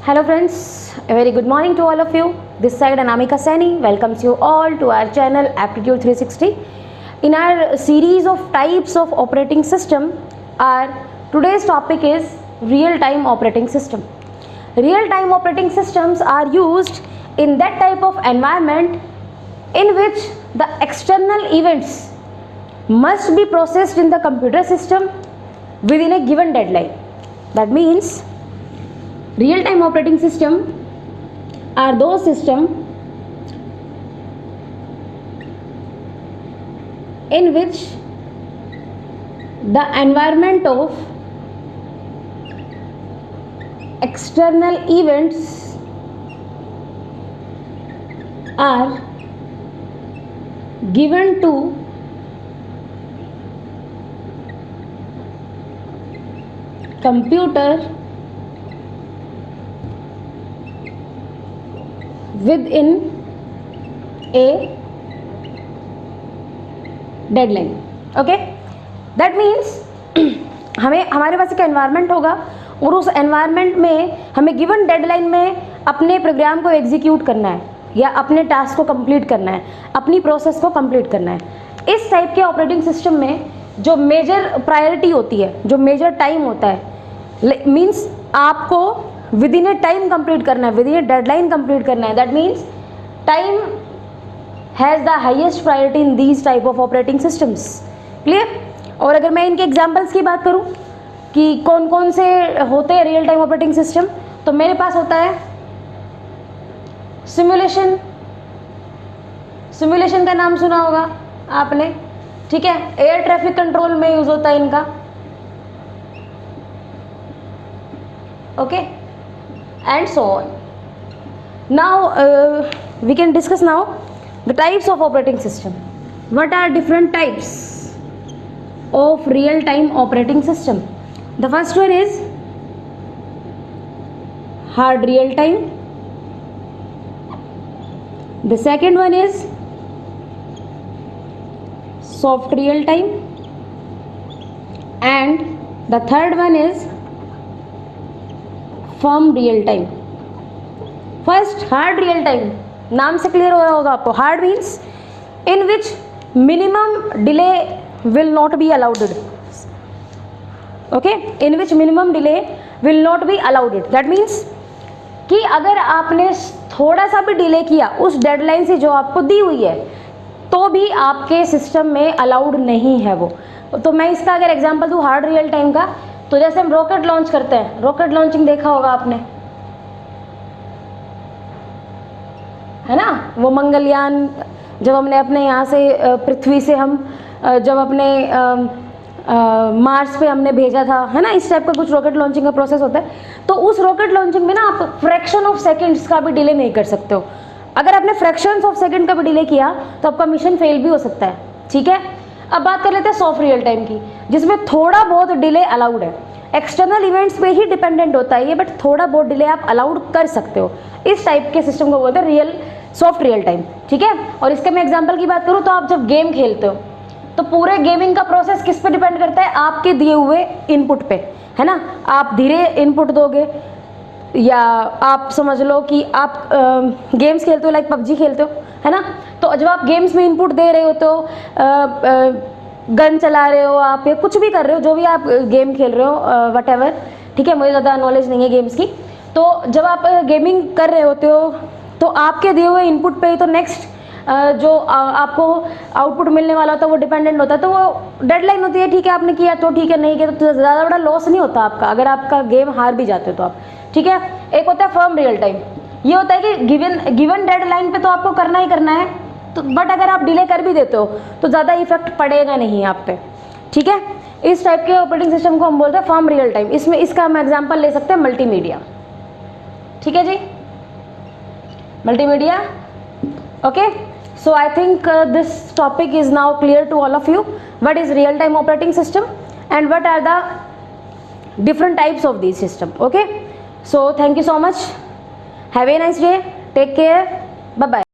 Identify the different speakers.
Speaker 1: Hello friends, a very good morning to all of you. This side Anamika Saini welcomes you all to our channel Aptitude 360. In our series of types of operating system, our today's topic is real-time operating system. Real-time operating systems are used in that type of environment in which the external events must be processed in the computer system within a given deadline. That means real-time operating system are those systems in which the environment of external events are given to computer within a deadline. Okay, that means हमारे पास एक environment होगा और उस environment में हमें given deadline में अपने programme को एग्जीक्यूट करना है या अपने टास्क को कंप्लीट करना है, अपनी प्रोसेस को कंप्लीट करना है। इस टाइप के ऑपरेटिंग सिस्टम में जो मेजर प्रायोरिटी होती है, जो मेजर टाइम होता है, मीन्स आपको with in A time complete करना है, with in A deadline complete करना है। That means time has the highest priority in these type of operating systems. Clear? और अगर मैं इनके एग्जांपल्स की बात करूं कि कौन कौन से होते हैं रियल टाइम ऑपरेटिंग सिस्टम, तो मेरे पास होता है सिमुलेशन। सिमुलेशन का नाम सुना होगा आपने, ठीक है? एयर ट्रैफिक कंट्रोल में यूज होता है इनका। Okay, and so on. Now we can discuss now the types of operating system. What are different types of real-time operating system? The first one is hard real-time. The second one is soft real-time, and the third one is firm real time. First hard real time, नाम से clear हो रहा होगा आपको। Hard means in which minimum delay will not be allowed. Okay, in which minimum delay will not be allowed. That means कि अगर आपने थोड़ा सा भी डिले किया उस डेडलाइन से जो आपको दी हुई है तो भी आपके सिस्टम में अलाउड नहीं है वो। तो मैं इसका अगर एग्जांपल दूँ हार्ड रियल टाइम का, तो जैसे हम रॉकेट लॉन्च करते हैं, रॉकेट लॉन्चिंग देखा होगा आपने, है ना? वो मंगलयान जब हमने अपने यहाँ से पृथ्वी से हम जब अपने मार्स पे हमने भेजा था, है ना? इस टाइप का कुछ रॉकेट लॉन्चिंग का प्रोसेस होता है। तो उस रॉकेट लॉन्चिंग में ना आप फ्रैक्शन ऑफ सेकंड्स का भी डिले नहीं कर सकते हो। अगर आपने फ्रैक्शंस ऑफ सेकंड का भी डिले किया तो आपका मिशन फेल भी हो सकता है। ठीक है, अब बात कर लेते हैं सॉफ्ट रियल टाइम की, जिसमें थोड़ा बहुत डिले अलाउड है। एक्सटर्नल इवेंट्स पे ही डिपेंडेंट होता है ये, बट थोड़ा बहुत डिले आप अलाउड कर सकते हो। इस टाइप के सिस्टम को बोलते हैं रियल सॉफ्ट रियल टाइम। ठीक है, और इसके मैं एग्जांपल की बात करूँ तो आप जब गेम खेलते हो तो पूरे गेमिंग का प्रोसेस किस पे डिपेंड करता है? आपके दिए हुए इनपुट पे, है ना? आप धीरे इनपुट दोगे या आप समझ लो कि आप गेम्स खेलते हो, लाइक पबजी खेलते हो, है ना? तो जब आप गेम्स में इनपुट दे रहे हो तो गन चला रहे हो आप या कुछ भी कर रहे हो, जो भी आप गेम खेल रहे हो, वट एवर, ठीक है? मुझे ज़्यादा नॉलेज नहीं है गेम्स की। तो जब आप गेमिंग कर रहे होते हो तो आपके दिए हुए इनपुट पे ही तो नेक्स्ट जो आपको आउटपुट मिलने वाला होता है वो डिपेंडेंट होता है। तो वो डेडलाइन होती है, ठीक है? आपने किया तो ठीक है, नहीं किया तो ज़्यादा बड़ा लॉस नहीं होता आपका अगर आपका गेम हार भी जाते हो तो आप। ठीक है, एक होता है फर्म रियल टाइम। ये होता है कि गिवन डेडलाइन पे तो आपको करना ही करना है, तो बट अगर आप डिले कर भी देते हो तो ज़्यादा इफेक्ट पड़ेगा नहीं आप पे। ठीक है, इस टाइप के ऑपरेटिंग सिस्टम को हम बोलते हैं फर्म रियल टाइम। इसमें इसका हम एग्जांपल ले सकते हैं मल्टीमीडिया। ठीक है जी, multimedia. Okay, so I think this topic is now clear to all of you. What is real time operating system and what are the different types of these system. Okay, so thank you so much, have a nice day, take care, bye bye.